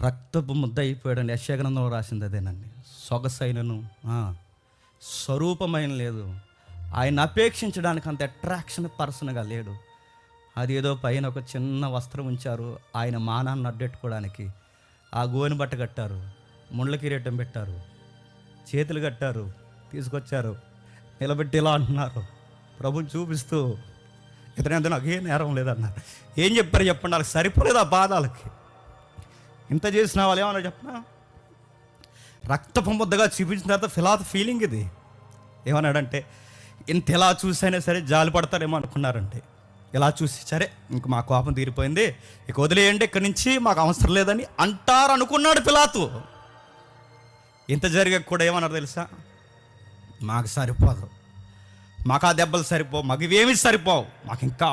రక్తపు ముద్ద అయిపోయాడండి. యెషయా గ్రంథంలో రాసింది అదేనండి. సొగసైనను స్వరూపమైన లేదు, ఆయన అపేక్షించడానికి అంత అట్రాక్షన్ పర్సన్గా లేడు. అదేదో పైన ఒక చిన్న వస్త్రం ఉంచారు, ఆయన మానాన్ని అడ్డెట్టుకోవడానికి. ఆ గోనె బట్ట కట్టారు, ముండ్ల కిరీటం పెట్టారు, చేతులు కట్టారు, తీసుకొచ్చారు, నిలబెట్టి ఇలా అంటున్నారు, ప్రభుని చూపిస్తూ ఇతనంత నాకు ఏ నేరం లేదన్నారు. ఏం చెప్పారు చెప్పండి? వాళ్ళకి సరిపోలేదు ఆ పాదాలకి. ఇంత చేసిన వాళ్ళు ఏమన్నా చెప్పనా? రక్తపు ముద్దగా చూపించిన తర్వాత ఫిలాత్ ఫీలింగ్ ఇది. ఏమన్నాడంటే, ఇంత ఎలా చూసైనా సరే జాలి పడతారేమో అనుకున్నారంటే, ఇలా చూసి సరే ఇంక మా కోపం తీరిపోయింది, ఇక వదిలేయండి, ఇక్కడి నుంచి మాకు అవసరం లేదని అంటారు అనుకున్నాడు పిలాతు. ఇంత జరిగాక కూడా ఏమన్నారు తెలుసా? మాకు సరిపోదు, మాకు ఆ దెబ్బలు సరిపోవు, మాకు ఇవేమి సరిపోవు, మాకు ఇంకా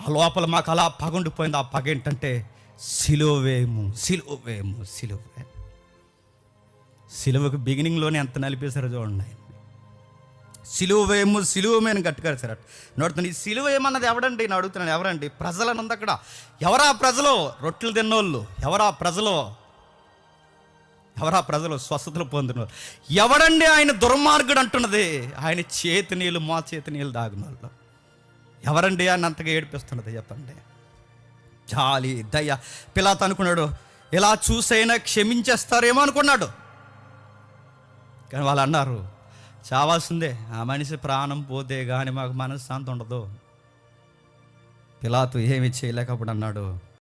ఆ లోపల మాకు అలా పగుండిపోయింది. ఆ పగ ఏంటంటే సిలువేము, సిలువేము, సిలువే. సిలువకు బిగినింగ్లోనే ఎంత నలిపేశారో చూడండి. సిలువేము, సిలువమే అని గట్టుకారు. నడుతుంది. ఈ సిలువ ఏమన్నది ఎవడండి నేను అడుగుతున్నాను. ఎవరండి? ప్రజలని ఉంది అక్కడ. ఎవరా ప్రజలు? రొట్టెలు తిన్నోళ్ళు. ఎవరా ప్రజలు? ఎవరా ప్రజలు? స్వస్థతలు పొందిన ఎవడండి? ఆయన దుర్మార్గుడు అంటున్నది. ఆయన చేతి నీళ్ళు, మా చేతి నీళ్ళు దాగిన వాళ్ళు ఎవరండి? ఆయన అంతగా ఏడిపిస్తున్నది చెప్పండి. జాలి, దయ. పిలాతు అనుకున్నాడు ఇలా చూసైనా క్షమించేస్తారేమో అనుకున్నాడు. కానీ వాళ్ళు అన్నారు చావాల్సిందే, ఆ మనిషి ప్రాణం పోతే కానీ మాకు మనశ్శాంతి ఉండదు. పిలాతు ఏమి చేయలేకపోతే అన్నాడు,